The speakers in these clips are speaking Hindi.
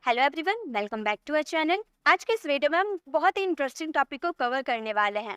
Hello everyone, welcome back to our channel. आज के इस वीडियो में हम बहुत ही इंटरेस्टिंग टॉपिक को कवर करने वाले हैं।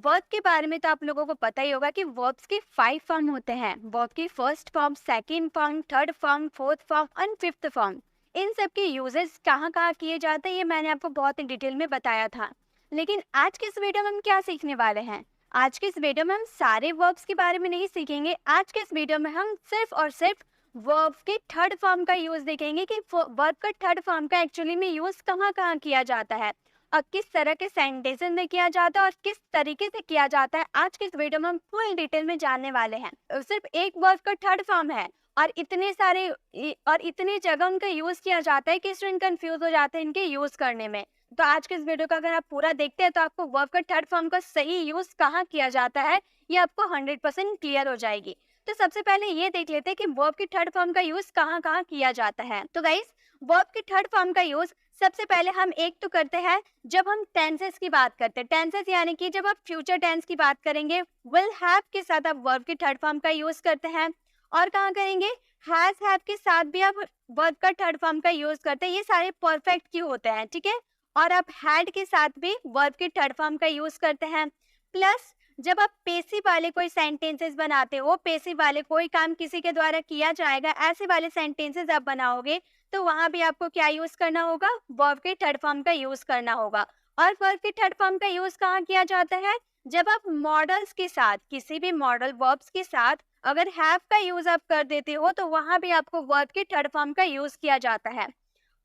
वर्ब के बारे में तो आप लोगों को पता ही होगा कि वर्ब्स के 5 फॉर्म होते हैं। वर्ब की first form, second form, third form, fourth form and fifth form. इन सब के यूजेस कहाँ कहाँ किए जाते हैं ये मैंने आपको बहुत ही डिटेल में बताया था। लेकिन आज के इस वीडियो में हम क्या सीखने वाले हैं? आज के इस वीडियो में हम सारे वर्ब्स के बारे में नहीं सीखेंगे। आज के इस वीडियो में हम सिर्फ और सिर्फ वर्ब के थर्ड फॉर्म का यूज देखेंगे कि वर्ब का थर्ड फॉर्म का एक्चुअली में यूज कहाँ कहाँ किया जाता है और किस तरह के सेंटेंसेस में किया जाता है और किस तरीके से किया जाता है। आज के इस वीडियो में हम फुल डिटेल में जानने वाले हैं। सिर्फ एक वर्ब का थर्ड फॉर्म है और इतनी जगह उनका यूज किया जाता है कि स्टूडेंट कंफ्यूज हो जाते हैं इनके यूज करने में। तो आज के इस वीडियो का अगर आप पूरा देखते हैं तो आपको वर्ब का थर्ड फॉर्म का सही यूज कहाँ किया जाता है ये आपको 100% क्लियर हो जाएगी। तो सबसे पहले ये देख लेते हैं कि वर्ब की थर्ड फॉर्म का यूज कहाँ कहाँ किया जाता है। तो गाइस, वर्ब की थर्ड फॉर्म का यूज सबसे पहले हम एक तो करते हैं जब हम टेंसेस की बात करते हैं। टेंसेस यानी कि जब आप फ्यूचर टेंस की बात करेंगे, विल हैव के साथ आप वर्ब की थर्ड फॉर्म का यूज करते हैं। और कहाँ करेंगे? हैज हैव के साथ भी आप वर्ब का थर्ड फॉर्म का यूज करते हैं। ये सारे परफेक्ट की होते हैं, ठीक है। और आप हैड के साथ भी वर्ब की थर्ड फॉर्म का यूज करते हैं। प्लस जब आप पेसिव वाले कोई सेंटेंसेस बनाते हो, पेसिव वाले कोई काम किसी के द्वारा किया जाएगा, ऐसे वाले सेंटेंसेस आप बनाओगे तो वहां भी आपको क्या यूज करना होगा? वर्ब के थर्ड फॉर्म का यूज करना होगा। और वर्ब के थर्ड फॉर्म का यूज कहाँ किया जाता है? जब आप मॉडल्स के साथ, किसी भी मॉडल वर्ब्स के साथ अगर हैव का यूज आप कर देते हो तो वहां भी आपको वर्ब के थर्ड फॉर्म का यूज किया जाता है।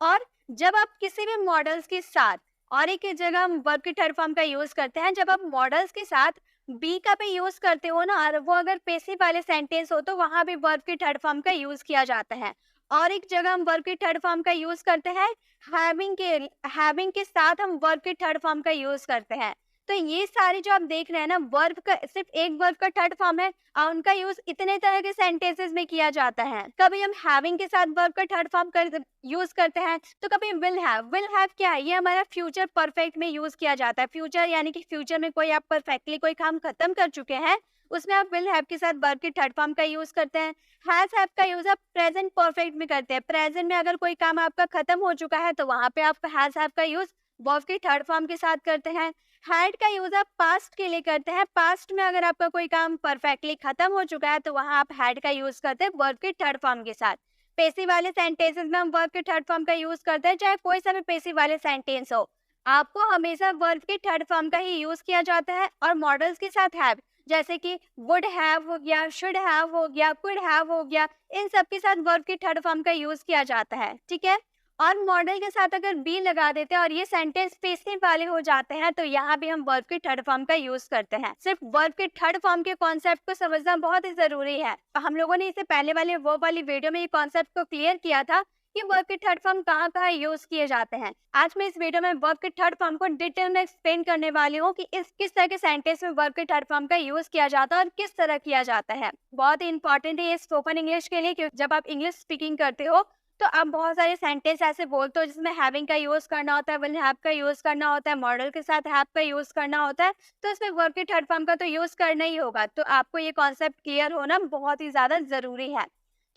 और जब आप किसी भी मॉडल्स के साथ, और एक जगह हम वर्ब के थर्ड फॉर्म का यूज करते हैं जब आप मॉडल्स के साथ बी का भी यूज करते हो ना, और वो अगर पेसिव वाले सेंटेंस हो तो वहां भी वर्ब के थर्ड फॉर्म का यूज किया जाता है। और एक जगह हम वर्ब के थर्ड फॉर्म का यूज करते हैं हैविंग के साथ हम वर्ब के थर्ड फॉर्म का यूज करते हैं। तो ये सारे जो आप देख रहे हैं ना, वर्ब का सिर्फ एक वर्ब का थर्ड फॉर्म है और उनका यूज इतने तरह के सेंटेंसेस में किया जाता है। कभी हम हैविंग के साथ वर्ब का थर्ड फॉर्म कर यूज करते हैं तो कभी विल हैव क्या है? ये हमारा फ्यूचर परफेक्ट में यूज किया जाता है। फ्यूचर यानी कि फ्यूचर में कोई आप परफेक्टली कोई काम खत्म कर चुके हैं, उसमें आप विल हैव के साथ वर्ब के थर्ड फॉर्म का यूज करते हैं। हैज हैव का यूज आप प्रेजेंट परफेक्ट में करते हैं। प्रेजेंट में अगर कोई काम आपका खत्म हो चुका है तो वहां पे आप हैज हैव का यूज वर्ब के थर्ड फॉर्म के साथ करते हैं। हैड का यूज आप पास्ट के लिए करते हैं। पास्ट में अगर आपका कोई काम परफेक्टली खत्म हो चुका है तो वहां आप हैड का यूज करते हैं वर्ब के थर्ड फॉर्म के साथ। पेसिव वाले सेंटेंसेस में हम वर्ब के थर्ड फॉर्म का यूज करते हैं, चाहे कोई सा भी पेसिव वाले सेंटेंस हो, आपको हमेशा वर्ब के थर्ड फॉर्म का ही यूज किया जाता है। और मॉडल्स के साथ हैव, जैसे कि वुड हैव हो गया, शुड हैव हो गया, कुड हैव हो गया, इन सब के साथ वर्ब के थर्ड फॉर्म का यूज किया जाता है, ठीक है। और मॉडल के साथ अगर बी लगा देते हैं और ये सेंटेंस पेसिव वाले हो जाते हैं तो यहाँ भी हम वर्ब के थर्ड फॉर्म का यूज करते हैं। सिर्फ वर्ब के थर्ड फॉर्म के कॉन्सेप्ट को समझना बहुत ही जरूरी है। हम लोगों ने इसे पहले वाले वर्ब वाली वीडियो में ये कॉन्सेप्ट को क्लियर किया था कि वर्ब के थर्ड फॉर्म कहाँ कहाँ यूज किए जाते हैं। आज मैं इस वीडियो में वर्ब के थर्ड फॉर्म को डिटेल में एक्सप्लेन करने वाली हूँ कि इस किस तरह के सेंटेंस में वर्ब के थर्ड फॉर्म का यूज किया जाता है और किस तरह किया जाता है। बहुत ही इंपॉर्टेंट है ये स्पोकन इंग्लिश के लिए, क्योंकि जब आप इंग्लिश स्पीकिंग करते हो तो आप बहुत सारे सेंटेंस ऐसे बोलते हो जिसमें हैविंग का यूज करना होता है, विल हैव का यूज करना होता है, मॉडल के साथ हैव का यूज करना होता है, तो इसमें वर्ब के थर्ड फॉर्म का तो यूज करना ही होगा। तो आपको ये कॉन्सेप्ट क्लियर होना बहुत ही ज्यादा जरूरी है।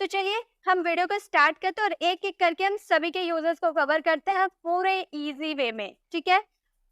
तो चलिए हम वीडियो को स्टार्ट करते हैं और एक एक करके हम सभी के यूजर्स को कवर करते हैं पूरे इजी वे में, ठीक है।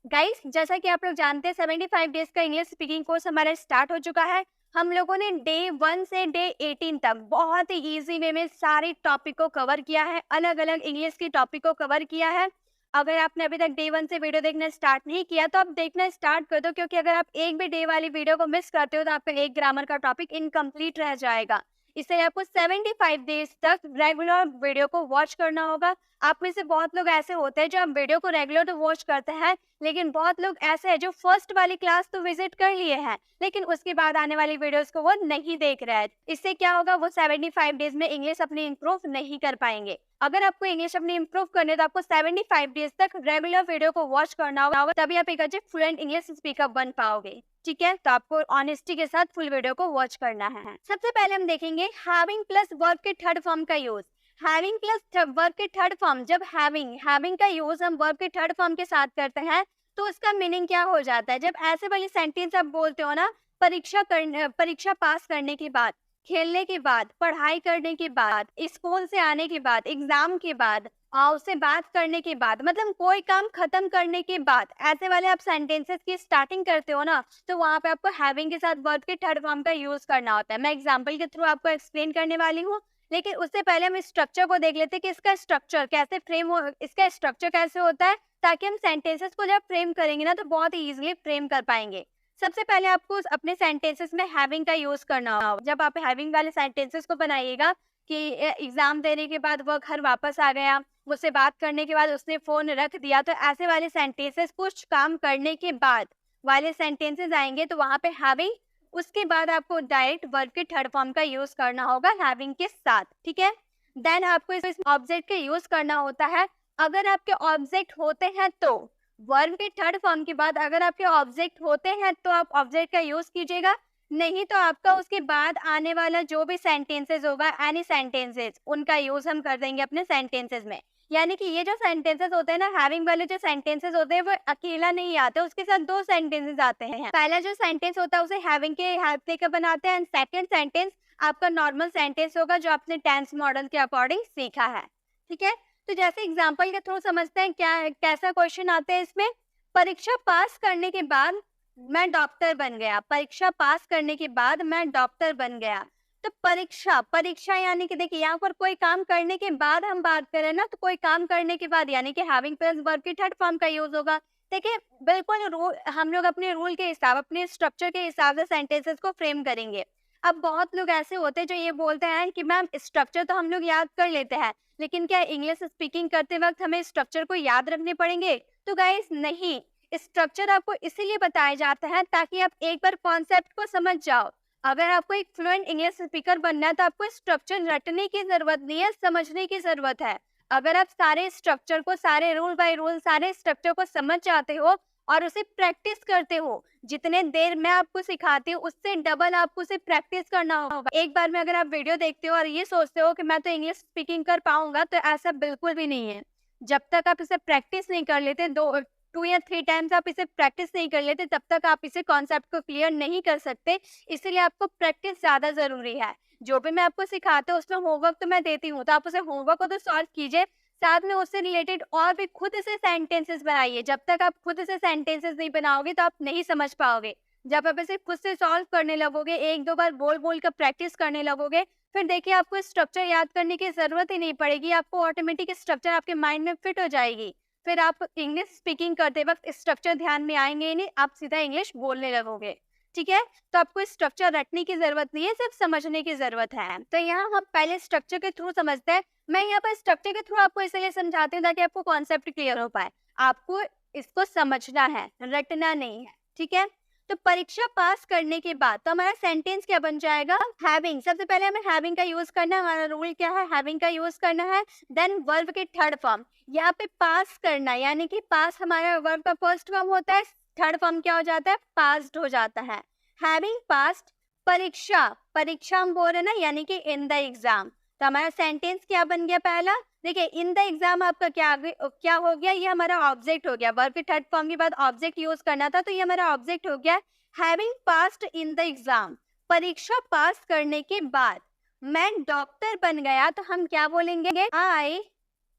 गाइस, जैसा कि आप लोग जानते हैं 75 डेज का इंग्लिश स्पीकिंग कोर्स हमारा स्टार्ट हो चुका है। हम लोगों ने डे 1 से डे 18 तक बहुत ही इजी वे में सारे टॉपिक को कवर किया है, अलग अलग इंग्लिश की टॉपिक को कवर किया है। अगर आपने अभी तक डे 1 से वीडियो देखना स्टार्ट नहीं किया तो आप देखना स्टार्ट कर दो, क्योंकि अगर आप एक भी डे वाली वीडियो को मिस करते हो तो आपका एक ग्रामर का टॉपिक इनकम्प्लीट रह जाएगा। इसलिए आपको 75 डेज तक रेगुलर वीडियो को वॉच करना होगा। आप में से बहुत लोग ऐसे होते हैं जो आप वीडियो को रेगुलर तो वॉच करते हैं, लेकिन बहुत लोग ऐसे हैं जो फर्स्ट वाली क्लास तो विजिट कर लिए हैं लेकिन उसके बाद आने वाली वीडियोस को वो नहीं देख रहे हैं। इससे क्या होगा? वो 75 डेज में इंग्लिश अपनी इम्प्रूव नहीं कर पाएंगे। अगर आपको इंग्लिश अपनी इम्प्रूव करने तो आपको 75 डेज तक रेगुलर वीडियो को वॉच करना होगा, तभी आप एक अच्छे फ्लुएंट इंग्लिश स्पीकर बन पाओगे, ठीक है। तो आपको ऑनेस्टी के साथ फुल वीडियो को वॉच करना है। सबसे पहले हम देखेंगे हैविंग प्लस वर्ब के थर्ड फॉर्म का यूज। हैविंग प्लस वर्ब के थर्ड फॉर्म, जब हैविंग का यूज हम वर्ब के थर्ड फॉर्म के साथ करते हैं तो उसका मीनिंग क्या हो जाता है? जब ऐसे वाली सेंटेंस आप बोलते हो ना, परीक्षा पास करने के बाद, खेलने के बाद, पढ़ाई करने के बाद, स्कूल से आने के बाद, एग्जाम के बाद, उससे बात करने के बाद, मतलब कोई काम खत्म करने के बाद, ऐसे वाले आप सेंटेंसेस की स्टार्टिंग करते हो ना, तो वहां पे आपको हैविंग के साथ वर्ब के थर्ड फॉर्म का यूज करना होता है। मैं एग्जांपल के थ्रू आपको एक्सप्लेन करने वाली हूँ, लेकिन उससे पहले हम स्ट्रक्चर को देख लेते हैं कि इसका स्ट्रक्चर कैसे फ्रेम हो, इसका स्ट्रक्चर कैसे होता है, ताकि हम सेंटेंसेस को जब फ्रेम करेंगे ना तो बहुत ही इजिली फ्रेम कर पाएंगे। सबसे पहले आपको अपने सेंटेंसेस में हैविंग का यूज करना होगा। जब आप हैविंग वाले सेंटेंसेस को बनाइएगा कि एग्जाम देने के बाद वो घर वापस आ गया, मुझसे बात करने के बाद उसने फोन रख दिया, तो ऐसे वाले सेंटेंसेस कुछ काम करने के बाद वाले सेंटेंसेस आएंगे, तो वहां पे हैविंग, उसके बाद आपको डायरेक्ट वर्ब के थर्ड फॉर्म का यूज करना होगा हैविंग के साथ, ठीक है। देन आपको इस ऑब्जेक्ट का यूज करना होता है। अगर आपके ऑब्जेक्ट होते हैं तो वर्ब के थर्ड फॉर्म के बाद अगर आपके ऑब्जेक्ट होते हैं तो आप ऑब्जेक्ट का यूज कीजिएगा, नहीं तो आपका उसके बाद आने वाला जो भी सेंटेंसेस होगा, एनी सेंटेंसेस, उनका यूज हम कर देंगे अपने सेंटेंसेस में। यानी कि ये जो सेंटेंसेस होते हैं ना, हैविंग वाले जो सेंटेंसेस होते हैं वो अकेला नहीं आते, उसके साथ दो सेंटेंसेस आते हैं। पहला जो सेंटेंस होता है उसे हैविंग के हेल्प लेकर बनाते हैं, एंड सेकंड सेंटेंस आपका नॉर्मल सेंटेंस होगा जो आपने टेंस मॉडल के अकॉर्डिंग सीखा है, ठीक है। तो जैसे एग्जाम्पल के थ्रू समझते हैं क्या कैसा क्वेश्चन आता है इसमें। परीक्षा पास करने के बाद मैं डॉक्टर बन गया। परीक्षा पास करने के बाद मैं डॉक्टर बन गया। तो परीक्षा, परीक्षा यानी कि देखिए यहाँ पर कोई काम करने के बाद हम बात करें ना, तो कोई काम करने के बाद यानी कि हैविंग प्लस वर्ब की थर्ड फॉर्म का यूज होगा। देखिए बिल्कुल रूल, हम लोग अपने रूल के हिसाब, अपने स्ट्रक्चर के हिसाब से सेंटेंसेस को फ्रेम करेंगे। अब बहुत लोग ऐसे होते हैं जो ये बोलते हैं कि मैम स्ट्रक्चर तो हम लोग याद कर लेते हैं, लेकिन क्या इंग्लिश स्पीकिंग करते वक्त हमें स्ट्रक्चर को याद रखने पड़ेंगे? तो गाइस नहीं, स्ट्रक्चर आपको इसीलिए बताया जाता है ताकि आप एक बार कॉन्सेप्ट को समझ जाओ। अगर आपको एक फ्लुएंट इंग्लिश स्पीकर बनना है तो आपको स्ट्रक्चर रटने की जरूरत नहीं है, समझने की जरूरत है। अगर आप सारे स्ट्रक्चर को, सारे रूल बाय रूल सारे स्ट्रक्चर को समझ जाते हो और उसे प्रैक्टिस करते हो, जितने देर मैं आपको सिखाती हूँ उससे डबल आपको उसे प्रैक्टिस करना होगा। एक बार में अगर आप वीडियो देखते हो और ये सोचते हो कि मैं तो इंग्लिश स्पीकिंग कर पाऊंगा, तो ऐसा बिल्कुल भी नहीं है। जब तक आप इसे प्रैक्टिस नहीं कर लेते, 2 या 3 टाइम्स आप इसे प्रैक्टिस नहीं कर लेते, तब तक आप इसे कॉन्सेप्ट को क्लियर नहीं कर सकते। इसीलिए आपको प्रैक्टिस ज्यादा जरूरी है। जो भी मैं आपको सिखाती हूँ उसमें होमवर्क तो मैं देती हूँ, तो आप उसे होमवर्क को तो सॉल्व कीजिए, साथ में उससे रिलेटेड और भी खुद से सेंटेंसेस बनाइए। जब तक आप खुद से सेंटेंसेस नहीं बनाओगे तो आप नहीं समझ पाओगे। जब आप इसे खुद से सॉल्व करने लगोगे, 1-2 बार बोल बोल कर प्रैक्टिस करने लगोगे, फिर देखिए आपको स्ट्रक्चर याद करने की जरूरत ही नहीं पड़ेगी, आपको ऑटोमेटिक स्ट्रक्चर आपके माइंड में फिट हो जाएगी। फिर आप इंग्लिश स्पीकिंग करते वक्त स्ट्रक्चर ध्यान में आएंगे ही नहीं, आप सीधा इंग्लिश बोलने लगोगे, ठीक है। तो आपको स्ट्रक्चर रटने की जरूरत नहीं है, सिर्फ समझने की जरूरत है। तो यहाँ हम पहले स्ट्रक्चर के थ्रू समझते हैं। मैं यहाँ पर स्ट्रक्चर के थ्रू आपको इसलिए समझाती हूँ ताकि आपको कॉन्सेप्ट क्लियर हो पाए। आपको इसको समझना है, रटना नहीं है, ठीक है। तो परीक्षा पास करने के बाद तो हमारा सेंटेंस क्या बन जाएगा? हैविंग। सबसे पहले हमें हैविंग का यूज करना है, हमारा रूल क्या है? हैविंग का यूज करना है। देन वर्ब के थर्ड फॉर्म, यहाँ पे पास करना, यानी कि पास हमारा वर्ब का फर्स्ट फॉर्म होता है, थर्ड फॉर्म क्या हो जाता है? पास्ड हो जाता है। हैविंग पास्ड परीक्षा, परीक्षा हम बोल रहे ना, यानी कि इन द एग्जाम। तो हमारा सेंटेंस क्या बन गया? पहला देखिए, इन द एग्जाम आपका क्या हो गया? ये हमारा ऑब्जेक्ट हो गया। वर्ब के थर्ड फॉर्म के बाद ऑब्जेक्ट यूज करना था, तो ये हमारा ऑब्जेक्ट हो गया। Having passed in the exam, परीक्षा पास करने के बाद मैं डॉक्टर बन गया, तो हम क्या बोलेंगे? I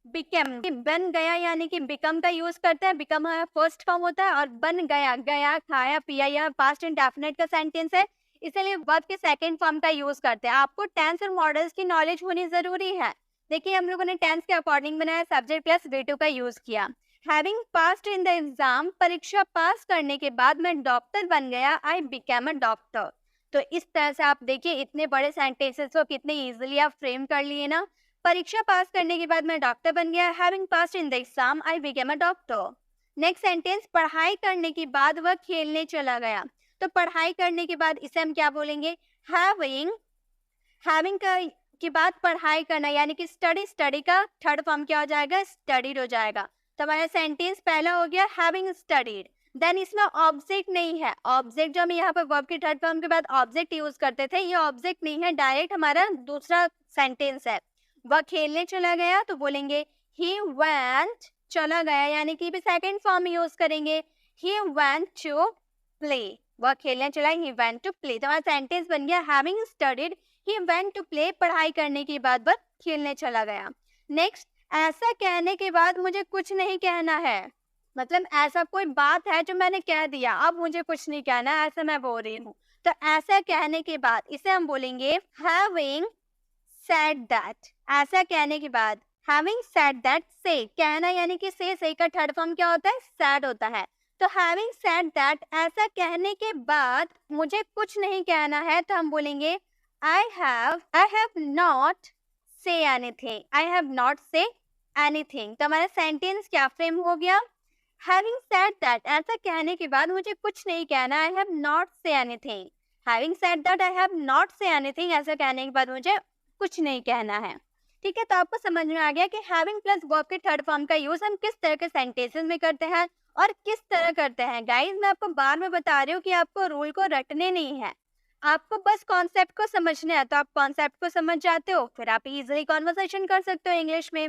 become. बन गया यानी कि बिकम का यूज करते हैं, बिकम हमारा फर्स्ट फॉर्म होता है, और बन गया, गया खाया पिया, यह पास्ट इंडेफिनिट का सेंटेंस है, इसलिए वर्ब के सेकंड फॉर्म का यूज करते हैं। आपको टेंस और मॉडल्स की नॉलेज होनी जरूरी है। देखिए हम लोगों ने टेंस के अकॉर्डिंग बनाया, सब्जेक्ट प्लस V2 का यूज किया। Having passed in the exam, परीक्षा पास करने के बाद मैं डॉक्टर बन गया, आई बिकेम अ डॉक्टर। तो इस तरह से आप देखिए इतने बड़े सेंटेंसेस को कितने इजीली आप फ्रेम कर लिए ना। परीक्षा पास करने के बाद मैं डॉक्टर बन गया, having passed in the exam I became a doctor. Next sentence, पढ़ाई करने के बाद वह खेलने चला गया। तो पढ़ाई करने के बाद इसे हम क्या बोलेंगे? हैविंग। हैविंग के बाद पढ़ाई करना, यानी कि स्टडी, स्टडी का थर्ड फॉर्म क्या हो जाएगा? स्टडीड हो जाएगा। तो हमारा सेंटेंस पहला हो गया हैविंग स्टडीड। देन इसमें ऑब्जेक्ट नहीं है। ऑब्जेक्ट जो हम यहाँ पर वर्ब के थर्ड फॉर्म के बाद ऑब्जेक्ट यूज करते थे, ये ऑब्जेक्ट नहीं है, डायरेक्ट हमारा दूसरा सेंटेंस है। वह खेलने चला गया, तो बोलेंगे ही वेंट, चला गया यानी कि भी सेकंड फॉर्म यूज करेंगे, ही वेंट टू प्ले। वह खेलने चला, ही वेंट टू प्ले। तो हमारा सेंटेंस बन गया having studied he went to play, पढ़ाई करने के बाद वह खेलने चला गया। नेक्स्ट, ऐसा कहने के बाद मुझे कुछ नहीं कहना है, मतलब ऐसा कोई बात है जो मैंने कह दिया, अब मुझे कुछ नहीं कहना, ऐसा मैं बोल रही हूँ। तो ऐसा कहने के बाद इसे हम बोलेंगे हैविंग सेड दैट। ऐसा कहने के बाद हैविंग सेड दैट, से कहना यानी कि से का थर्ड फॉर्म क्या होता है? सैड होता है। तो हैविंग सेड दैट, ऐसा कहने के बाद मुझे कुछ नहीं कहना है, तो हम बोलेंगे I have not say anything. I have not say anything. तो हमारा सेंटेंस क्या फ्रेम हो गया? हैविंग सेड दैट, ऐसा कहने के बाद मुझे कुछ नहीं कहना, I have not say anything. Having said that I have not say anything, ऐसा कहने के बाद मुझे कुछ नहीं कहना है। ठीक है, तो आपको समझ में आ गया कि हैविंग प्लस वर्ब के थर्ड फॉर्म का यूज हम किस तरह के सेंटेंसेस में करते हैं और किस तरह करते हैं। गाइस, मैं आपको बार में बता रही हूँ कि आपको रूल को रटने नहीं है, आपको बस कॉन्सेप्ट को समझना है। तो आप कॉन्सेप्ट को समझ जाते हो, फिर आप इजीली कॉन्वर्सेशन कर सकते हो इंग्लिश में।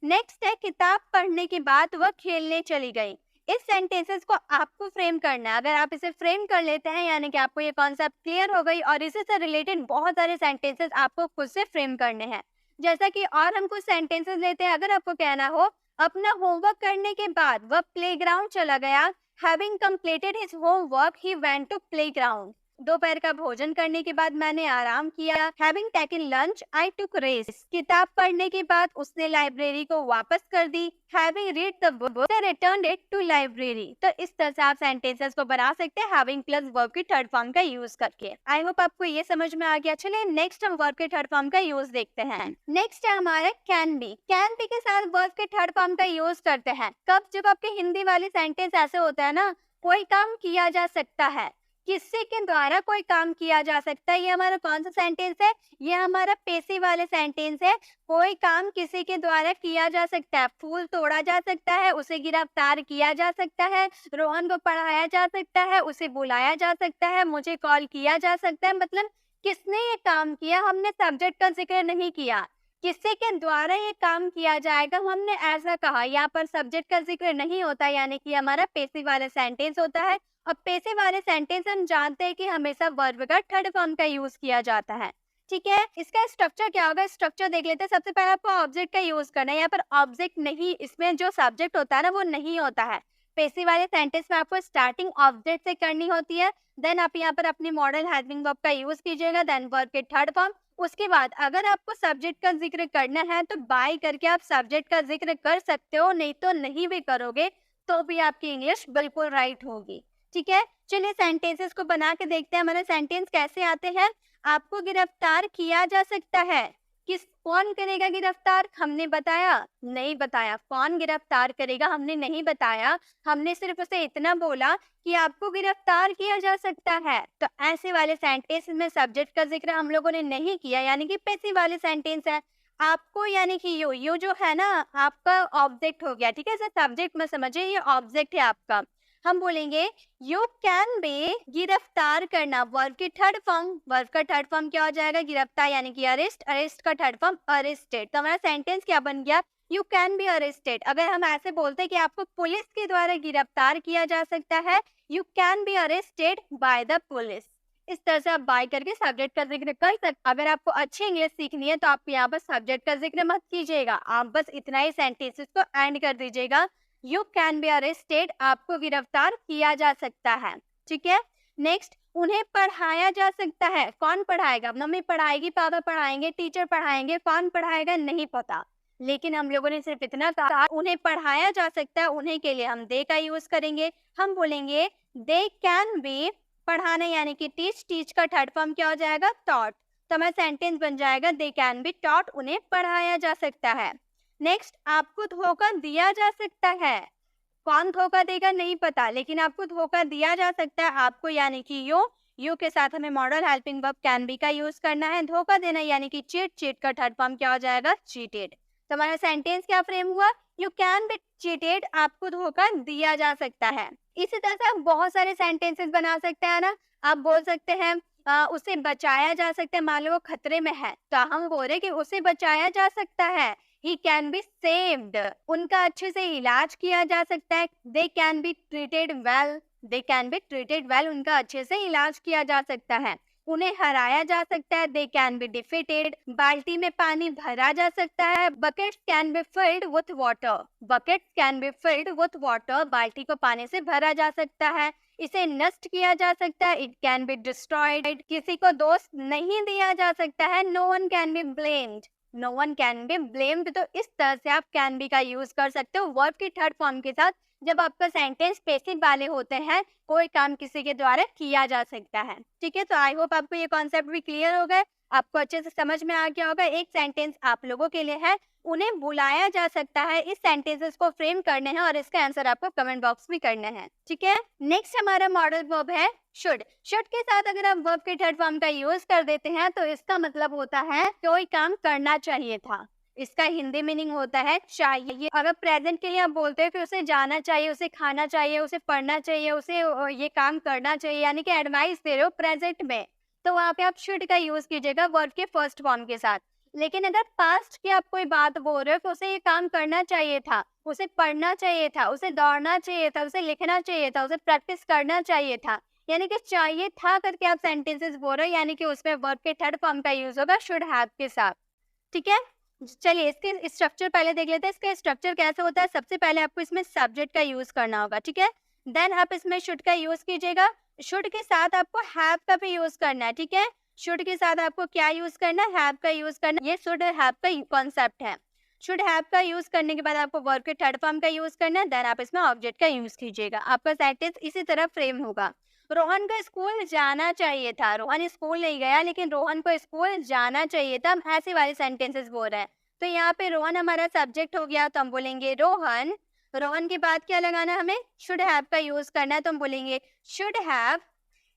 नेक्स्ट है, किताब पढ़ने के बाद वह खेलने चली गई। इस सेंटेंसेस को आपको फ्रेम करना है। अगर आप इसे फ्रेम कर लेते हैं, यानी कि आपको ये कॉन्सेप्ट क्लियर हो गई, और इसी से रिलेटेड बहुत सारे सेंटेंसेस आपको खुद से फ्रेम करने हैं। जैसा कि और हम कुछ सेंटेंसेस लेते हैं। अगर आपको कहना हो, अपना होमवर्क करने के बाद वह प्लेग्राउंड चला गया। Having completed his homework he went to playground. दोपहर का भोजन करने के बाद मैंने आराम किया। Having taken lunch I took rest. किताब पढ़ने के बाद उसने लाइब्रेरी को वापस कर दी। Having read the book they returned it to library. तो इस तरह से आप सेंटेंसेस को बना सकते हैं हैविंग प्लस वर्ब के थर्ड फॉर्म का यूज करके। आई होप आपको ये समझ में आ गया। चलिए नेक्स्ट हम वर्ब के थर्ड फॉर्म का यूज देखते हैं। नेक्स्ट है हमारा कैन बी। कैन बी के साथ वर्ब के थर्ड फॉर्म का यूज करते हैं कब? जब आपके हिंदी वाले सेंटेंस ऐसे होता है ना, कोई काम किया जा सकता है, किसी के द्वारा कोई काम किया जा सकता है। ये हमारा कौन सा सेंटेंस है? ये हमारा पेसिव वाले सेंटेंस है। कोई काम किसी के द्वारा किया जा सकता है। फूल तोड़ा जा सकता है, उसे गिरफ्तार किया जा सकता है, रोहन को पढ़ाया जा सकता है, उसे बुलाया जा सकता है, मुझे कॉल किया जा सकता है। मतलब किसने ये काम किया, हमने सब्जेक्ट का जिक्र नहीं किया, किसी के द्वारा ये काम किया जाएगा, हमने ऐसा कहा। यहाँ पर सब्जेक्ट का जिक्र नहीं होता, यानी कि हमारा पेसिव वाला सेंटेंस होता है। अब पेसिव वाले सेंटेंस हम जानते हैं कि हमेशा वर्ब का थर्ड फॉर्म का यूज किया जाता है। ठीक है, इसका स्ट्रक्चर क्या होगा? स्ट्रक्चर देख लेते हैं। सबसे पहले आपको ऑब्जेक्ट का यूज करना है। यहाँ पर ऑब्जेक्ट नहीं, इसमें जो सब्जेक्ट होता है ना वो नहीं होता है। पेसिव वाले सेंटेंस में आपको स्टार्टिंग ऑब्जेक्ट से करनी होती है, देन आप यहाँ पर अपनी मॉडल हेल्पिंग वर्ब का यूज कीजिएगा, देन वर्ब के थर्ड फॉर्म। उसके बाद अगर आपको सब्जेक्ट का जिक्र करना है तो बाय करके आप सब्जेक्ट का जिक्र कर सकते हो, नहीं तो नहीं भी करोगे तो भी आपकी इंग्लिश बिल्कुल राइट होगी। ठीक है, चलिए सेंटेंसेस को बना के देखते हैं। हमारे सेंटेंस कैसे आते हैं? आपको गिरफ्तार किया जा सकता है। कौन करेगा गिरफ्तार? हमने बताया? नहीं बताया। कौन गिरफ्तार करेगा? हमने नहीं बताया। हमने सिर्फ उसे इतना बोला कि आपको गिरफ्तार किया जा सकता है। तो ऐसे वाले सेंटेंस में सब्जेक्ट का जिक्र हम लोगों ने नहीं किया, यानी कि पैसिव वाले सेंटेंस है। आपको यानी कि यो जो है ना आपका ऑब्जेक्ट हो गया। ठीक है, सब्जेक्ट में समझिए, ये ऑब्जेक्ट है आपका। हम बोलेंगे यू कैन बी, गिरफ्तार करना, वर्ब की थर्ड फॉर्म। वर्ब का थर्ड फॉर्म क्या हो जाएगा? गिरफ्तार, यानी कि अरेस्ट। अरेस्ट का थर्ड फॉर्म अरेस्टेड। तो हमारा सेंटेंस क्या बन गया? You can be arrested. अगर हम ऐसे बोलते हैं कि आपको पुलिस के द्वारा गिरफ्तार किया जा सकता है, you can be arrested by the police. इस तरह से आप बाय करके सब्जेक्ट का जिक्र कर सकते। अगर आपको अच्छी इंग्लिश सीखनी है तो आप यहाँ पर सब्जेक्ट का जिक्र मत कीजिएगा, आप बस इतना ही सेंटेंसेस को एंड कर दीजिएगा। यू कैन बी अरेस्टेड, आपको गिरफ्तार किया जा सकता है। ठीक है, नेक्स्ट, उन्हें पढ़ाया जा सकता है। कौन पढ़ाएगा? मम्मी पढ़ाएगी, पापा पढ़ाएंगे, टीचर पढ़ाएंगे, कौन पढ़ाएगा नहीं पता, लेकिन हम लोगों ने सिर्फ इतना कहा उन्हें पढ़ाया जा सकता है। उन्हें के लिए हम दे का यूज करेंगे। हम बोलेंगे दे कैन बी, पढ़ाना यानी कि टीच। टीच का थर्ड फॉर्म क्या हो जाएगा? टॉट। तो हमारा सेंटेंस बन जाएगा दे कैन बी टॉट, उन्हें पढ़ाया जा सकता है। नेक्स्ट, आपको धोखा दिया जा सकता है। कौन धोखा देगा नहीं पता, लेकिन आपको धोखा दिया जा सकता है। आपको यानी कि यू के साथ हमें model helping verb can be का यूज करना है। धोखा देना यानी कि चीट। चीट का थर्ड फॉर्म क्या हो जाएगा? चीटेड। तो हमारा सेंटेंस क्या फ्रेम हुआ? यू कैन बी चीटेड, आपको धोखा दिया जा सकता है। इसी तरह से आप बहुत सारे सेंटेंसेस बना सकते हैं ना। आप बोल सकते हैं उसे बचाया जा सकता है। मान लो वो खतरे में है तो हम बोल रहे कि उसे बचाया जा सकता है। He can be saved, उनका अच्छे से इलाज किया जा सकता है। They can be treated well, they can be treated well, उनका अच्छे से इलाज किया जा सकता है। उन्हें हराया जा सकता है, दे कैन बी डिफीटेड। बाल्टी में पानी भरा जा सकता है, buckets can be filled with water. Buckets can be filled with water, बाल्टी को पानी से भरा जा सकता है। इसे नष्ट किया जा सकता है, इट कैन बी डिस्ट्रॉयड। किसी को दोष नहीं दिया जा सकता है, no one can be blamed. No one can be blamed. तो इस तरह से आप कैन बी का यूज कर सकते हो वर्ब की थर्ड फॉर्म के साथ। जब आपका सेंटेंस पैसिव वाले होते हैं, कोई काम किसी के द्वारा किया जा सकता है। ठीक है, तो आई होप आपको ये कॉन्सेप्ट भी क्लियर हो गए, आपको अच्छे से समझ में आ गया होगा। एक सेंटेंस आप लोगों के लिए है, उन्हें बुलाया जा सकता है। इस सेंटेंसेस को फ्रेम करने हैं और इसका आंसर आपको कमेंट बॉक्स में करना है। ठीक है, नेक्स्ट हमारा मॉडल वर्ब है शुड। शुड के साथ अगर आप वर्ब के थर्ड फॉर्म का यूज कर देते हैं तो इसका मतलब होता है कोई काम करना चाहिए था। इसका हिंदी मीनिंग होता है चाहिए। अगर प्रेजेंट के लिए आप बोलते हो कि उसे जाना चाहिए, उसे खाना चाहिए, उसे पढ़ना चाहिए, उसे ये काम करना चाहिए, यानी कि एडवाइस दे रहे हो प्रेजेंट में, तो वहाँ पे आप शुड का यूज कीजिएगा वर्ब के फर्स्ट फॉर्म के साथ। लेकिन अगर पास्ट की आप कोई बात बोल रहे हो कि उसे ये काम करना चाहिए था, उसे पढ़ना चाहिए था, उसे दौड़ना चाहिए था, उसे लिखना चाहिए था, उसे प्रैक्टिस करना चाहिए था, यानी कि चाहिए था करके आप सेंटेंसेस बोल रहे हो, यानी कि उसमें वर्ब के थर्ड फॉर्म का यूज होगा शुड हैव के साथ। ठीक है, चलिए इसके स्ट्रक्चर पहले देख लेते हैं। इसका स्ट्रक्चर कैसे होता है। सबसे पहले आपको इसमें सब्जेक्ट का यूज करना होगा। ठीक है, देन आप इसमें शुड का यूज कीजिएगा। शुड के साथ आपको हैव का भी यूज करना है। ठीक है, शुड के साथ आपको क्या यूज करना है, हैव का यूज करना। ये शुड हैव का कॉन्सेप्ट है। शुड हैव का यूज करने के बाद आपको वर्ब के थर्ड फॉर्म का यूज करना है, देन आप इसमें ऑब्जेक्ट का यूज कीजिएगा। आपका सेंटेंस इसी तरह फ्रेम होगा। रोहन को स्कूल जाना चाहिए था। रोहन स्कूल नहीं गया, लेकिन रोहन को स्कूल जाना चाहिए था। हम ऐसे वाले सेंटेंसेस बोल रहे हैं। तो यहाँ पे रोहन हमारा सब्जेक्ट हो गया, तो हम बोलेंगे रोहन। रोहन के बाद क्या लगाना है, हमें शुड हैव का यूज करना है, तो हम बोलेंगे शुड हैव।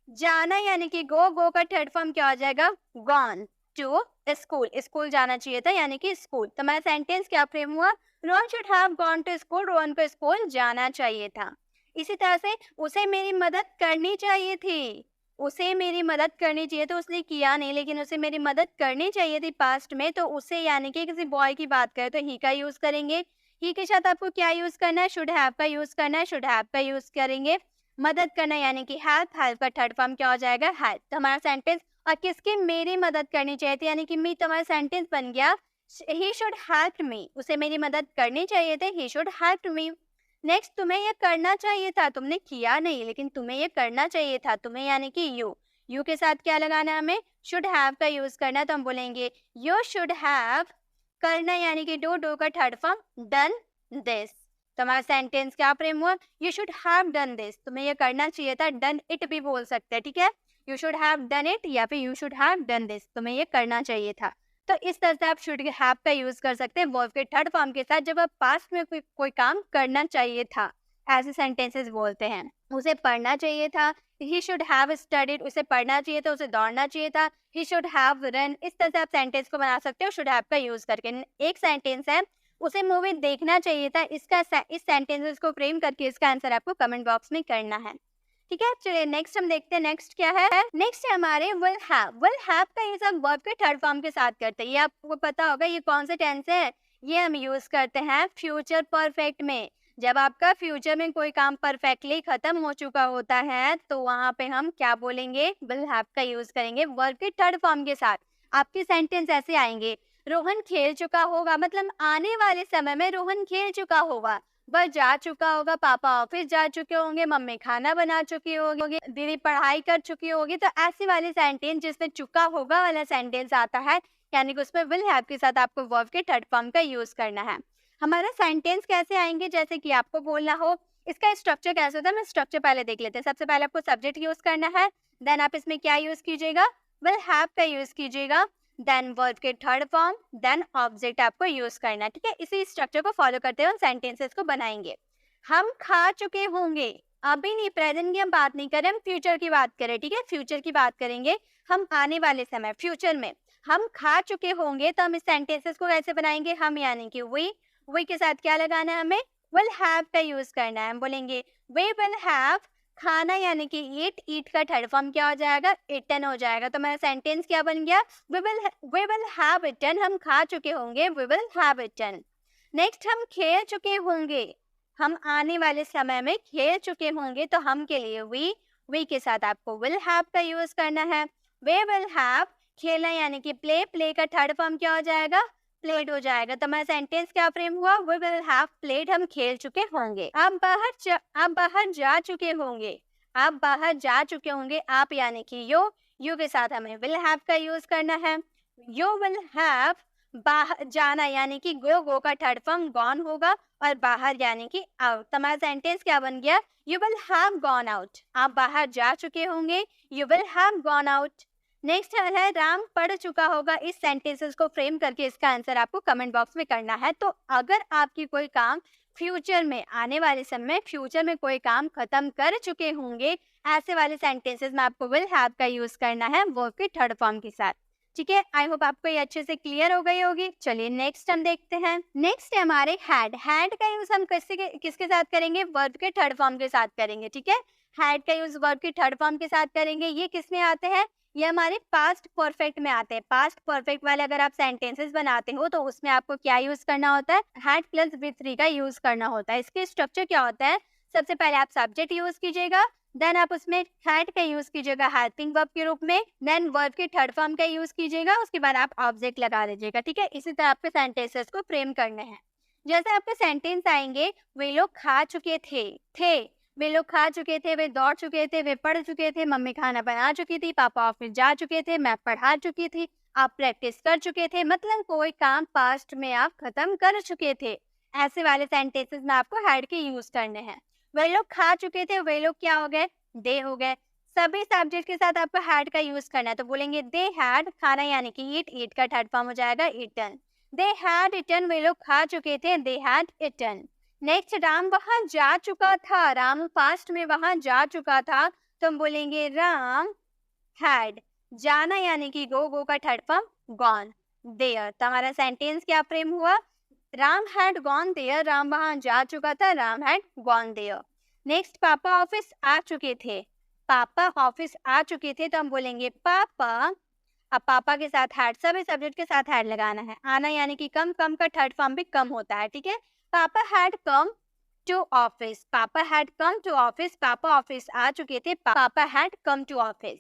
जाना यानी कि गो, गो का थर्ड फॉर्म क्या हो जाएगा, गॉन टू स्कूल। स्कूल जाना चाहिए था यानी कि स्कूल। तो हमारा सेंटेंस क्या फ्रेम हुआ, Rohan should have gone to school. Rohan को स्कूल जाना चाहिए था। इसी तरह से उसे मेरी मदद करनी चाहिए थी। उसे मेरी मदद करनी चाहिए, तो उसने किया नहीं, लेकिन उसे मेरी मदद करनी चाहिए थी पास्ट में। तो उसे यानी कि किसी बॉय की बात करें तो ही का यूज करेंगे। ही के साथ आपको क्या यूज करना है, शुड हैव का यूज करना है। शुड हैव का यूज करेंगे। मदद करना यानी कि हेल्प। हेल्प का थर्ड फॉर्म क्या हो जाएगा, हेल्प। तो हमारा सेंटेंस, और किसकी, मेरी मदद करनी चाहिए थी, यानी कि मी। तो हमारा सेंटेंस बन गया ही शुड हेल्प मी। उसे मेरी मदद करनी चाहिए थी, he should help me. Next, तुम्हें ये करना चाहिए था। तुमने किया नहीं, लेकिन तुम्हें ये करना चाहिए था। तुम्हें यानी कि यू। यू के साथ क्या लगाना है, हमें शुड हैव का यूज करना है, तो हम बोलेंगे यू शुड हैव। करना यानी कि डू, डू का थर्ड फॉर्म डन दिस। तो हमारा सेंटेंस क्या फ्रेम हुआ, you should have done this. तुम्हें ये करना चाहिए था, डन इट भी बोल सकते हैं। ठीक है, you should have done it या फिर you should have done this, तुम्हें ये करना चाहिए था। तो इस तरह से आप शुड हैव का यूज कर सकते हैं वर्ब के थर्ड फॉर्म के साथ, जब आप पास्ट में कोई काम करना चाहिए था। ऐसे सेंटेंसेस बोलते हैं। उसे पढ़ना चाहिए था, ही शुड हैव स्टडीड। उसे पढ़ना चाहिए था, उसे दौड़ना चाहिए था, ही शुड हैव रन। इस तरह से आप सेंटेंस को बना सकते हो शुड हैव का यूज करके। एक सेंटेंस है, उसे मूवी देखना चाहिए था। इस सेंटेंसेस को फ्रेम करके इसका आंसर आपको कमेंट बॉक्स में करना है। ठीक है, चलिए नेक्स्ट हम देखते हैं। नेक्स्ट क्या है, नेक्स्ट है हमारे विल हैव। विल हैव का यूज हम वर्ब के थर्ड फॉर्म के साथ करते हैं। ये आपको पता होगा ये कौन से टेंस है, ये हम यूज करते हैं फ्यूचर परफेक्ट में। जब आपका फ्यूचर में कोई काम परफेक्टली खत्म हो चुका होता है, तो वहां पे हम क्या बोलेंगे, विल हैव का यूज करेंगे वर्ब के थर्ड फॉर्म के साथ। आपके सेंटेंस ऐसे आएंगे, रोहन खेल चुका होगा, मतलब आने वाले समय में रोहन खेल चुका होगा, वह जा चुका होगा, पापा ऑफिस जा चुके होंगे, मम्मी खाना बना चुकी होगी, दीदी पढ़ाई कर चुकी होगी। तो ऐसे वाले सेंटेंस जिसमें चुका होगा वाला सेंटेंस आता है, यानी कि उसमें विल हैव के साथ आपको वर्ब के थर्ड फॉर्म का यूज करना है। हमारा सेंटेंस कैसे आएंगे, जैसे कि आपको बोलना हो, इसका स्ट्रक्चर कैसे होता है, मैं स्ट्रक्चर पहले देख लेते हैं। सबसे पहले आपको सब्जेक्ट यूज करना है, देन आप इसमें क्या यूज कीजिएगा, विल हैव का यूज कीजिएगा, देन वर्ब के थर्ड फॉर्म, देन ऑब्जेक्ट आपको यूज करना है। ठीक है, इसी स्ट्रक्चर को फॉलो करते हुए हम सेंटेंसेस को बनाएंगे। हम खा चुके होंगे, अभी नहीं, प्रेजेंट की हम बात नहीं करें, हम फ्यूचर की बात करें। ठीक है, फ्यूचर की बात करेंगे, हम आने वाले समय फ्यूचर में हम खा चुके होंगे। तो हम इस सेंटेंसेस को कैसे बनाएंगे, हम यानी कि वी के साथ क्या लगाना है, हमें विल हैव का यूज करना है। हम बोलेंगे वी विल हैव। खाना यानी कि ईट का थर्ड फॉर्म क्या हो जाएगा, इटन हो जाएगा। तो मेरा सेंटेंस क्या बन गया, वी विल हैव इटन। हम खा चुके होंगे, we will have eaten. Next, हम खेल चुके होंगे, हम आने वाले समय में खेल चुके होंगे। तो हम के लिए वी के साथ आपको विल हैव का यूज करना है। वे विल हैव, खेलना यानी कि प्ले, प्ले का थर्ड फॉर्म क्या हो जाएगा, प्लेड हो जाएगा। तो हमारा सेंटेंस क्या फ्रेम हुआ, वी विल हैव प्लेड, हम खेल चुके होंगे। आप बाहर जा चुके होंगे, आप बाहर जा चुके होंगे। आप यानी कि यू के साथ हमें विल हैव का यूज करना है। यू विल हैव, बाहर जाना यानी कि गो का थर्ड फॉर्म गॉन होगा, और बाहर यानी कि आउट। तो हमारा सेंटेंस क्या बन गया, you will have gone out, आप बाहर जा चुके होंगे, you will have gone out. Next है राम पढ़ चुका होगा। इस सेंटेंसेस को फ्रेम करके इसका आंसर आपको कमेंट बॉक्स में करना है। तो अगर आपकी कोई काम फ्यूचर में, आने वाले समय फ्यूचर में कोई काम खत्म कर चुके होंगे, ऐसे वाले सेंटेंसेस में आपको विल हैव का यूज करना है वर्ब के थर्ड फॉर्म के साथ। ठीक है, आई होप आपको ये अच्छे से क्लियर हो गई होगी। चलिए नेक्स्ट हम देखते हैं। नेक्स्ट है हमारे हैड। हैड का यूज हम किसके साथ करेंगे, वर्ब के थर्ड फॉर्म के साथ करेंगे। ठीक है, हैड का यूज वर्ब के थर्ड फॉर्म के साथ करेंगे। ये किस में आते हैं, ये हमारे पास्ट परफेक्ट में आते हैं। पास्ट परफेक्ट वाले अगर आप सेंटेंसेस बनाते हो तो उसमें आपको क्या यूज करना होता है, हैड प्लस V3 का यूज करना होता है। इसके स्ट्रक्चर क्या होता है, सबसे पहले आप सब्जेक्ट यूज कीजिएगा, देन आप उसमें हैड का यूज कीजिएगा हेल्पिंग वर्ब के रूप में, देन वर्ब के थर्ड फॉर्म का यूज कीजिएगा, उसके बाद आप ऑब्जेक्ट लगा दीजिएगा। ठीक है, इसी तरह आपके सेंटेंसेस को फ्रेम करने हैं। जैसे आपके सेंटेंस आएंगे, वे लोग खा चुके थे, वे लोग खा चुके थे, वे दौड़ चुके थे, वे पढ़ चुके थे, मम्मी खाना बना चुकी थी, पापा ऑफिस जा चुके थे, मैं पढ़ा चुकी थी, आप प्रैक्टिस कर चुके थे। मतलब कोई काम पास्ट में आप खत्म कर चुके थे। ऐसे वाले सेंटेंसेस में आपको हैड के यूज करने हैं। वे लोग खा चुके थे, वे लोग क्या हो गए, दे हो गए। सभी सब्जेक्ट के साथ आपको हैड का यूज करना है। तो बोलेंगे दे हैड, खाना यानी कि ईट का थर्ड फॉर्म हो जाएगा ईटन। दे हैड ईटन, वे लोग खा चुके थे, they had eaten. Next, Ram वहां जा चुका था। राम पास्ट में वहां जा चुका था, तो हम बोलेंगे राम हैड, जाना यानी कि गो का थर्ड फॉर्म गॉन देयर। तो हमारा सेंटेंस क्या फ्रेम हुआ, Ram had gone there, Ram वहां जा चुका था, Ram had gone there. Next, पापा ऑफिस आ चुके थे। पापा ऑफिस आ चुके थे, तो हम बोलेंगे पापा। अब पापा के साथ हैड, सभी सब्जेक्ट के साथ हैड लगाना है। आना यानी कि कम, कम का थर्ड फॉर्म भी कम होता है। ठीक है, पापा हैड कम टू ऑफिस, पापा हैड कम टू ऑफिस, पापा ऑफिस आ चुके थे, पापा had come to office.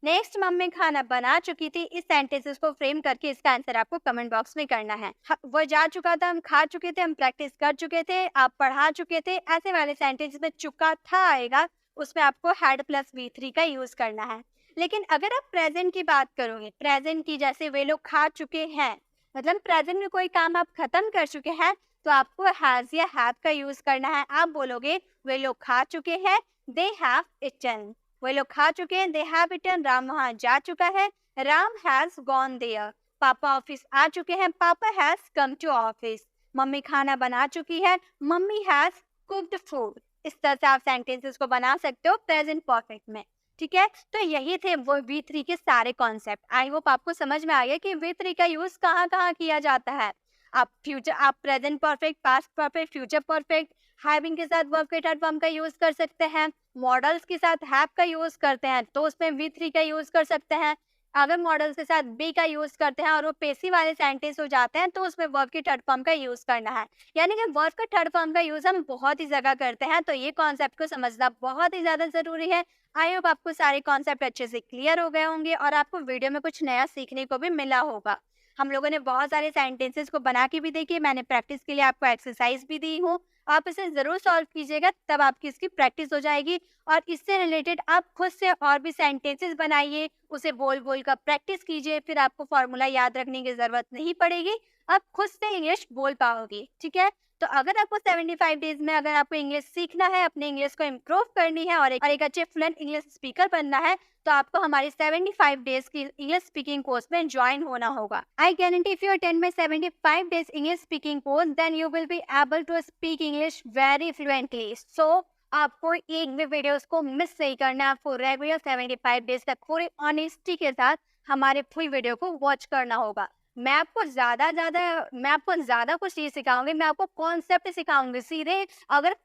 Next, मम्मी खाना बना चुकी थी। इस सेंटेंसेस को फ्रेम करके इसका आंसर आपको कमेंट बॉक्स में करना है। वो जा चुका था, हम खा चुके थे, हम प्रैक्टिस कर चुके थे, आप पढ़ा चुके थे। ऐसे वाले सेंटेंस में चुका था आएगा, उसमें आपको हैड प्लस V3 का यूज करना है। लेकिन अगर आप प्रेजेंट की बात करोगे, प्रेजेंट की, जैसे वे लोग खा चुके हैं, मतलब प्रेजेंट में कोई काम आप खत्म कर चुके हैं, तो आपको हैज या हैव का यूज करना है। आप बोलोगे वे लोग खा चुके हैं, दे हैव इटन। वे लोग खा चुके हैं, दे हैव इटन। राम वहां जा चुका है, राम हैज गॉन देयर। पापा ऑफिस आ चुके हैं, पापा हैज कम टू ऑफिस। मम्मी खाना बना चुकी है, मम्मी हैज कुक्ड फूड। इस तरह से आप सेंटेंसेस को बना सकते हो प्रेजेंट परफेक्ट में। ठीक है, तो यही थे वो V3 के सारे कॉन्सेप्ट। आई होप आपको समझ में आ गया कि V3 का यूज कहाँ कहाँ किया जाता है। आप present perfect, past perfect, future perfect, having के साथ वर्ब के थर्ड फॉर्म का यूज कर सकते हैं। मॉडल्स के साथ हैव का यूज करते हैं तो उसमें V3 का यूज कर सकते हैं। अगर मॉडल्स के साथ बी का यूज करते हैं और वो पेसिव वाले सेंटेंस हो जाते हैं तो उसमें वर्ब के थर्ड फॉर्म का यूज करना है। यानी कि वर्ब के थर्ड फॉर्म का यूज हम बहुत ही जगह करते हैं, तो ये कॉन्सेप्ट को समझना बहुत ही ज्यादा जरूरी है। आई होप आपको सारे कॉन्सेप्ट अच्छे से क्लियर हो गए होंगे और आपको वीडियो में कुछ नया सीखने को भी मिला होगा। हम लोगों ने बहुत सारे सेंटेंसेस को बना के भी देखी, मैंने प्रैक्टिस के लिए आपको एक्सरसाइज भी दी हूँ। आप इसे जरूर सॉल्व कीजिएगा, तब आपकी इसकी प्रैक्टिस हो जाएगी। और इससे रिलेटेड आप खुद से और भी सेंटेंसेस बनाइए, उसे बोल बोल कर प्रैक्टिस कीजिए, फिर आपको फॉर्मूला याद रखने की जरूरत नहीं पड़ेगी, आप खुद से इंग्लिश बोल पाओगे। ठीक है, तो अगर आपको 75 डेज में अगर आपको इंग्लिश सीखना है, अपने इंग्लिश को इम्प्रूव करनी है और एक अच्छे फ्लुएंट इंग्लिश स्पीकर बनना है, तो आपको हमारी 75 डेज की इंग्लिश स्पीकिंग कोर्स में ज्वाइन होना होगा। I guarantee if you attend my 75 days English speaking course then you will be able to speak English very fluently. So आपको एक भी वीडियोस को मिस नहीं करना है। आपको रेगुलर 75 डेज तक पूरी ऑनेस्टी के साथ हमारे फुल वीडियो को वॉच करना होगा। मैं आपको ज्यादा कुछ नहीं सिखाऊंगी, मैं आपको कॉन्सेप्ट सिखाऊंगी सीधे। अगर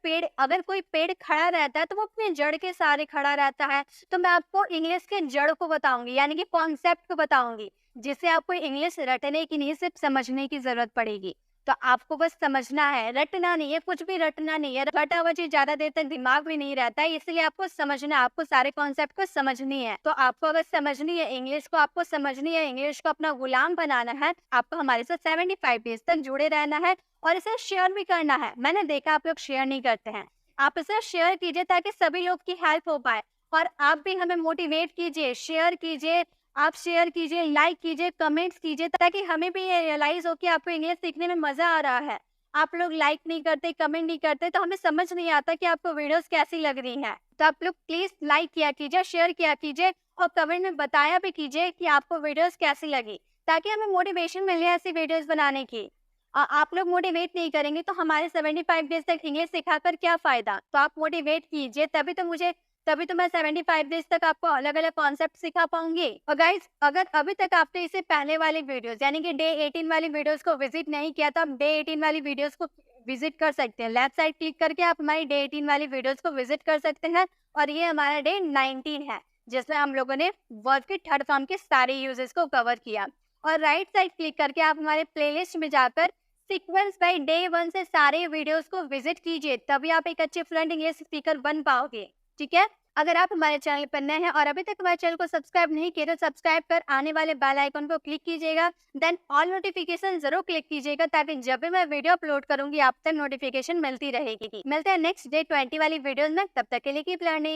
कोई पेड़ खड़ा रहता है तो वो अपने जड़ के सहारे खड़ा रहता है, तो मैं आपको इंग्लिश के जड़ को बताऊंगी, यानी कि कॉन्सेप्ट को बताऊंगी, जिससे आपको इंग्लिश रटने की नहीं, सिर्फ समझने की जरूरत पड़ेगी। तो आपको बस समझना है, रटना नहीं है, कुछ भी रटना नहीं है। रटा हुआ चीज ज्यादा देर तक दिमाग में नहीं रहता है, इसलिए आपको समझना है, आपको सारे कॉन्सेप्ट को समझनी है। तो आपको अगर समझनी है इंग्लिश को, आपको समझनी है इंग्लिश को अपना गुलाम बनाना है, आपको हमारे साथ 75 डेज तक जुड़े रहना है और इसे शेयर भी करना है। मैंने देखा आप लोग शेयर नहीं करते हैं, आप इसे शेयर कीजिए ताकि सभी लोग की हेल्प हो पाए। और आप भी हमें मोटिवेट कीजिए, शेयर कीजिए, आप शेयर कीजिए, लाइक कीजिए, कमेंट्स कीजिए, ताकि हमें भी ये रियलाइज हो कि आपको इंग्लिश सीखने में मजा आ रहा है। आप लोग लाइक नहीं करते, कमेंट नहीं करते, तो हमें समझ नहीं आता कि आपको वीडियोस कैसी लग रही हैं। तो आप लोग प्लीज लाइक किया कीजिए, शेयर किया कीजिए और कमेंट में बताया भी कीजिए कि आपको वीडियोस कैसी लगी, ताकि हमें मोटिवेशन मिले ऐसी वीडियोस बनाने की। आप लोग मोटिवेट नहीं करेंगे तो हमारे 75 डेज तक इंग्लिश सिखाकर क्या फायदा। तो आप मोटिवेट कीजिए, तभी तो मैं 75 डेज तक आपको अलग अलग कॉन्सेप्ट सिखा पाऊंगी। और गाइज, अगर अभी तक आपने इसे पहले वाली वीडियोस यानी कि डे 18 वाली वीडियोस को विजिट नहीं किया, तो आप डे 18 वाली वीडियोस को विजिट कर सकते हैं। लेफ्ट साइड क्लिक करके आप हमारी डे 18 वाली वीडियोस को विजिट कर सकते हैं। और ये हमारा डे 19 है, जिसमें हम लोगों ने वर्ब के थर्ड फॉर्म के सारे यूजेस को कवर किया। और राइट साइड क्लिक करके आप हमारे प्लेलिस्ट में जाकर सीक्वेंस बाय डे 1 से सारे वीडियोस को विजिट कीजिए, तभी आप एक अच्छे फ्लुएंट इंग्लिश स्पीकर बन पाओगे। ठीक है, अगर आप हमारे चैनल पर नए हैं और अभी तक हमारे चैनल को सब्सक्राइब नहीं किए तो सब्सक्राइब कर आने वाले बेल आइकन को क्लिक कीजिएगा। देन ऑल नोटिफिकेशन जरूर क्लिक कीजिएगा, ताकि जब भी मैं वीडियो अपलोड करूंगी आप तक नोटिफिकेशन मिलती रहेगी। मिलते हैं नेक्स्ट डे 20 वाली वीडियोस में, तब तक के लिए कीप लर्निंग।